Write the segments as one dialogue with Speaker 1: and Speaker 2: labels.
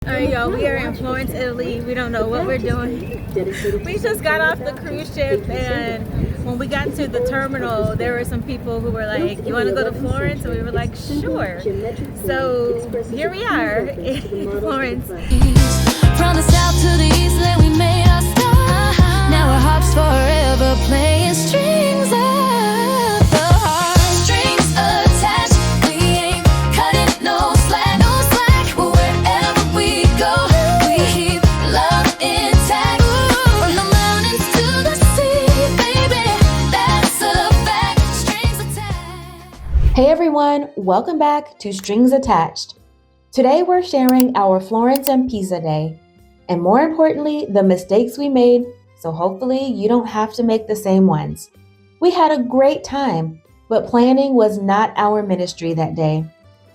Speaker 1: Alright, y'all, we are in Florence, Italy. We don't know what we're doing. We just got off the cruise ship, and when we got to the terminal, there were some people who were like, "You want to go to Florence?" And we were like, "Sure." So here we are in Florence.
Speaker 2: From the south to the east, then we made our stop. Now our hearts forever playing strings of the heart. Strings attached, we ain't cutting no slack, no slack. Wherever we go, we keep love intact. From the mountains to the sea, baby, that's a fact. Strings attached.
Speaker 3: Hey everyone, welcome back to Strings Attached. Today we're sharing our Florence and Pisa day, and more importantly, the mistakes we made, so hopefully you don't have to make the same ones. We had a great time, but planning was not our ministry that day.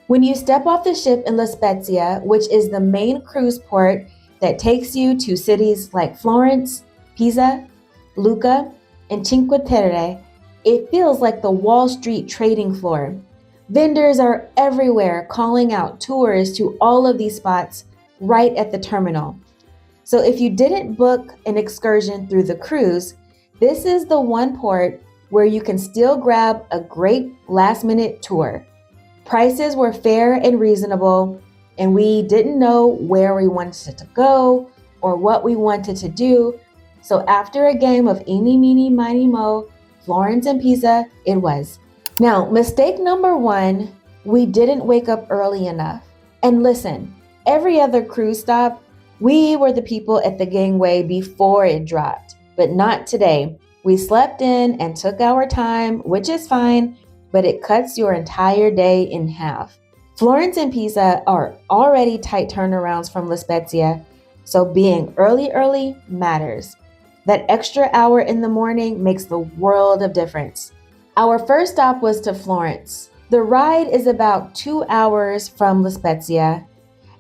Speaker 3: When you step off the ship in Spezia, which is the main cruise port that takes you to cities like Florence, Pisa, Lucca, and Cinque Terre, it feels like the Wall Street trading floor. Vendors are everywhere calling out tours to all of these spots right at the terminal. So if you didn't book an excursion through the cruise, this is the one port where you can still grab a great last-minute tour. Prices were fair and reasonable, and we didn't know where we wanted to go or what we wanted to do. So after a game of eeny, meeny, miny, mo, Florence and Pisa, it was. Now, mistake number one, we didn't wake up early enough. And listen, every other cruise stop, we were the people at the gangway before it dropped, but not today. We slept in and took our time, which is fine, but it cuts your entire day in half. Florence and Pisa are already tight turnarounds from La Spezia, so being early matters. That extra hour in the morning makes the world of difference. Our first stop was to Florence. The ride is about 2 hours from La Spezia,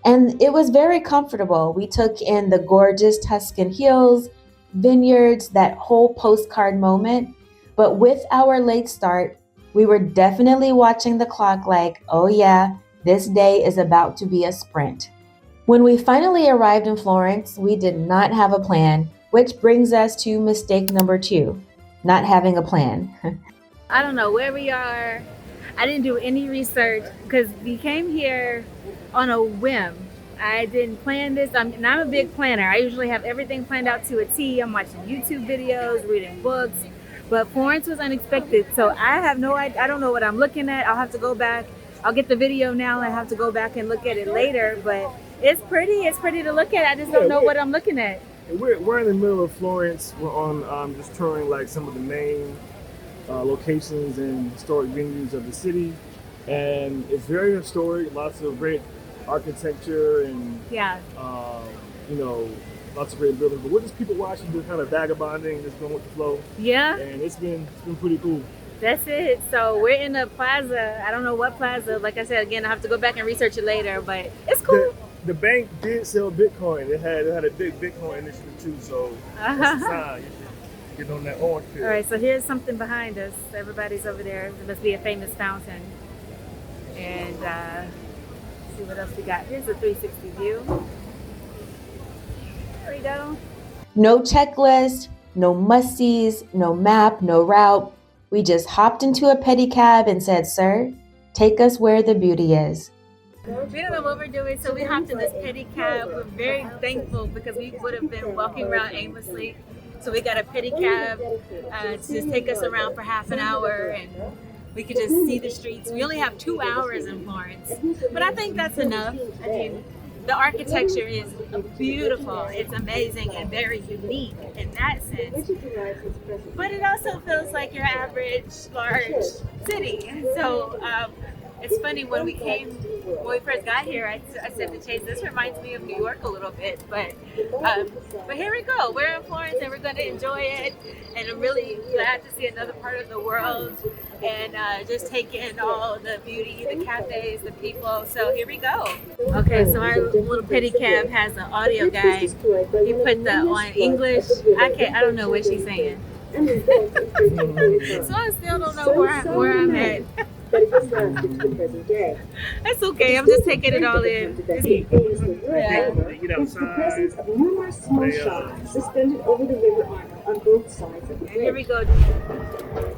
Speaker 3: and it was very comfortable. We took in the gorgeous Tuscan hills, vineyards, that whole postcard moment. But with our late start, we were definitely watching the clock like, oh yeah, this day is about to be a sprint. When we finally arrived in Florence, we did not have a plan, which brings us to mistake number two, not having a plan.
Speaker 1: I don't know where we are. I didn't do any research because we came here on a whim. I didn't plan this. And I'm a big planner. I usually have everything planned out to a T. I'm watching YouTube videos, reading books, but Florence was unexpected. So I have no idea. I don't know what I'm looking at. I'll have to go back. I'll get the video now and I have to go back and look at it later. But it's pretty. It's pretty to look at. I just don't know what I'm looking at.
Speaker 4: We're in the middle of Florence. We're on just touring like some of the main locations and historic venues of the city, and it's very historic. Lots of great architecture and lots of great buildings. But we're just people watching, just kind of vagabonding, just going with the flow.
Speaker 1: Yeah,
Speaker 4: and it's been pretty cool.
Speaker 1: That's it. So we're in a plaza. I don't know what plaza. Like I said, again, I have to go back and research it later. But it's cool.
Speaker 4: The bank did sell Bitcoin. It had a big Bitcoin initiative too. So that's a sign. Get on that orange pill.
Speaker 1: All right, so here's something behind us. Everybody's over there. There must be a famous fountain. And see what else we got. Here's a 360 view. There we go.
Speaker 3: No checklist, no must-sees, no map, no route. We just hopped into a pedicab and said, "Sir, take us where the beauty is."
Speaker 1: We don't know what we're doing, so we hopped in this pedicab. We're very thankful because we would have been walking around aimlessly. So we got a pedicab to just take us around for half an hour, and we could just see the streets. We only have 2 hours in Florence, but I think that's enough. I mean, the architecture is beautiful. It's amazing and very unique in that sense. But it also feels like your average large city. So it's funny, when we first got here, I said to Chase, this reminds me of New York a little bit, but here we go. We're in Florence and we're going to enjoy it, and I'm really glad to see another part of the world and just take in all the beauty, the cafes, the people. So here we go. Okay, so our little pedicab has an audio guide. He put the on English. I don't know what she's saying. So I still don't know where I'm at.
Speaker 5: but it just lasted to the present day.
Speaker 1: That's okay. I'm just taking it all in.
Speaker 5: Famous for Europe,
Speaker 1: Yeah.
Speaker 5: however, is the presence of numerous small shops suspended over the river Arno on both sides of the
Speaker 1: And here we
Speaker 5: bridge.
Speaker 1: go.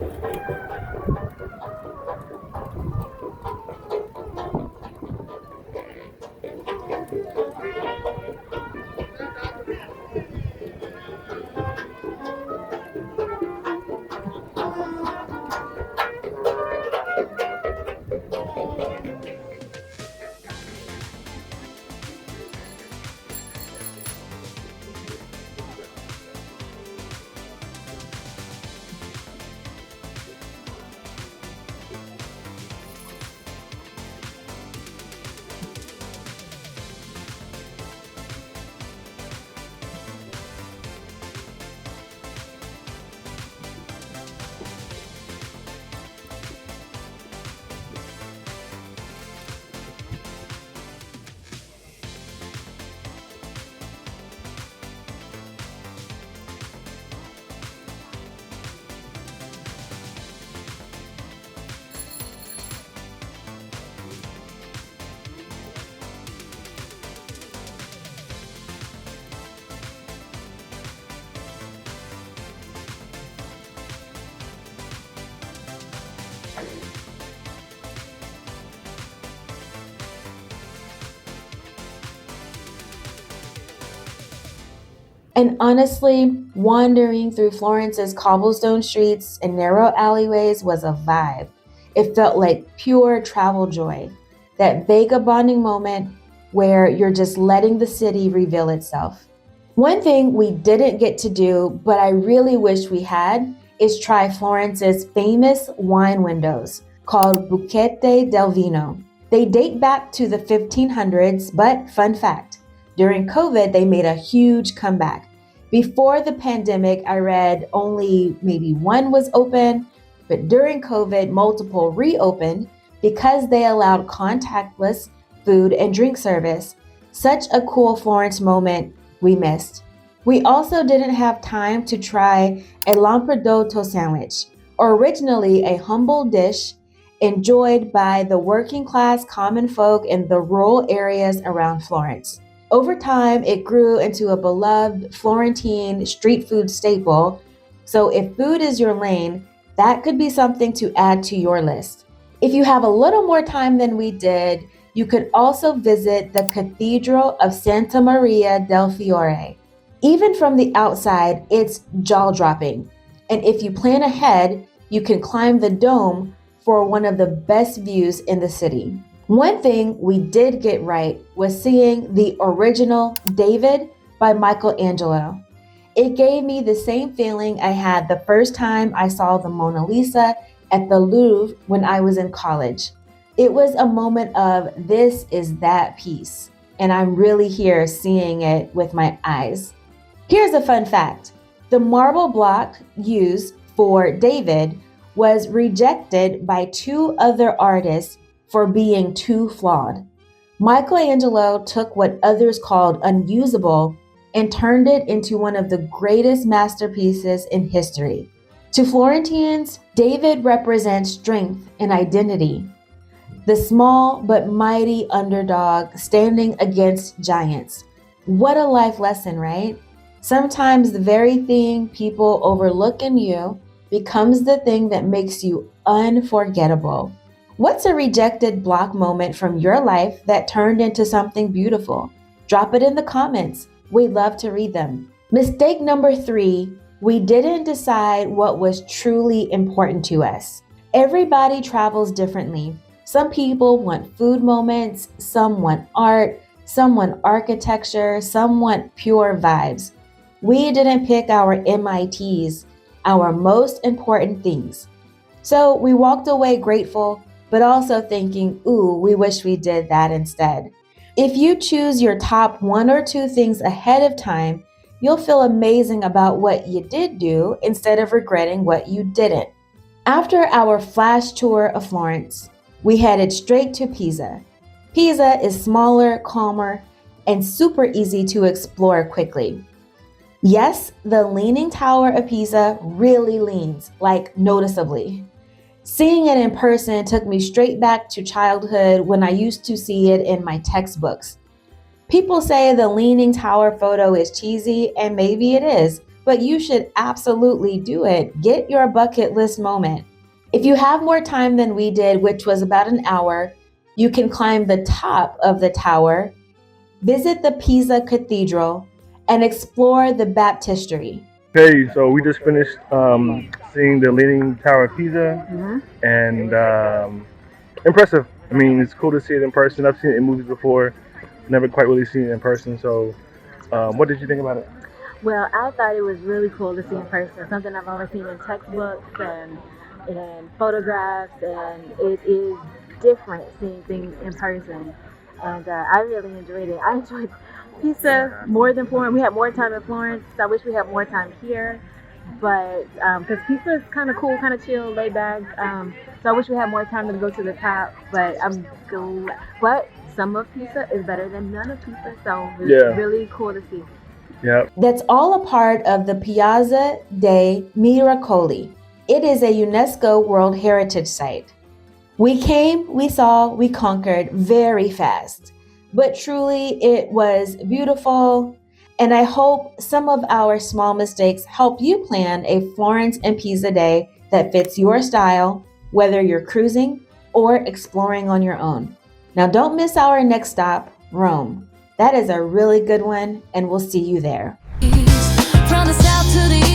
Speaker 3: And honestly, wandering through Florence's cobblestone streets and narrow alleyways was a vibe. It felt like pure travel joy, that vagabonding moment where you're just letting the city reveal itself. One thing we didn't get to do, but I really wish we had, is try Florence's famous wine windows called Bucchette del Vino. They date back to the 1500s, but fun fact, during COVID, they made a huge comeback. Before the pandemic, I read only maybe one was open, but during COVID, multiple reopened because they allowed contactless food and drink service. Such a cool Florence moment we missed. We also didn't have time to try a lampredotto sandwich, originally a humble dish enjoyed by the working class common folk in the rural areas around Florence. Over time, it grew into a beloved Florentine street food staple. So if food is your lane, that could be something to add to your list. If you have a little more time than we did, you could also visit the Cathedral of Santa Maria del Fiore. Even from the outside, it's jaw-dropping. And if you plan ahead, you can climb the dome for one of the best views in the city. One thing we did get right was seeing the original David by Michelangelo. It gave me the same feeling I had the first time I saw the Mona Lisa at the Louvre when I was in college. It was a moment of this is that piece, and I'm really here seeing it with my eyes. Here's a fun fact. The marble block used for David was rejected by two other artists for being too flawed. Michelangelo took what others called unusable and turned it into one of the greatest masterpieces in history. To Florentines, David represents strength and identity. The small but mighty underdog standing against giants. What a life lesson, right? Sometimes the very thing people overlook in you becomes the thing that makes you unforgettable. What's a rejected block moment from your life that turned into something beautiful? Drop it in the comments. We'd love to read them. Mistake number 3, we didn't decide what was truly important to us. Everybody travels differently. Some people want food moments, some want art, some want architecture, some want pure vibes. We didn't pick our MITs, our most important things. So we walked away grateful, but also thinking, ooh, we wish we did that instead. If you choose your top 1 or 2 things ahead of time, you'll feel amazing about what you did do instead of regretting what you didn't. After our flash tour of Florence, we headed straight to Pisa. Pisa is smaller, calmer, and super easy to explore quickly. Yes, the Leaning Tower of Pisa really leans, like noticeably. Seeing it in person took me straight back to childhood when I used to see it in my textbooks. People say the Leaning Tower photo is cheesy, and maybe it is, but you should absolutely do it. Get your bucket list moment. If you have more time than we did, which was about an hour, you can climb the top of the tower, visit the Pisa Cathedral, and explore the baptistry.
Speaker 4: Hey, so we just finished seeing the Leaning Tower of Pisa, and impressive. I mean, it's cool to see it in person. I've seen it in movies before, never quite really seen it in person. So, what did you think about it?
Speaker 1: Well, I thought it was really cool to see in person. Something I've only seen in textbooks and photographs, and it is different seeing things in person. And I really enjoyed it. I enjoyed Pisa more than Florence. We had more time in Florence. So I wish we had more time here, but because Pisa is kind of cool, kind of chill, laid back. So I wish we had more time to go to the top. But but some of Pisa is better than none of Pisa. So it's really cool to see.
Speaker 4: Yeah.
Speaker 3: That's all a part of the Piazza dei Miracoli. It is a UNESCO World Heritage Site. We came, we saw, we conquered very fast. But truly, it was beautiful. And I hope some of our small mistakes help you plan a Florence and Pisa day that fits your style, whether you're cruising or exploring on your own. Now, don't miss our next stop, Rome. That is a really good one, and we'll see you there.
Speaker 2: From the south to the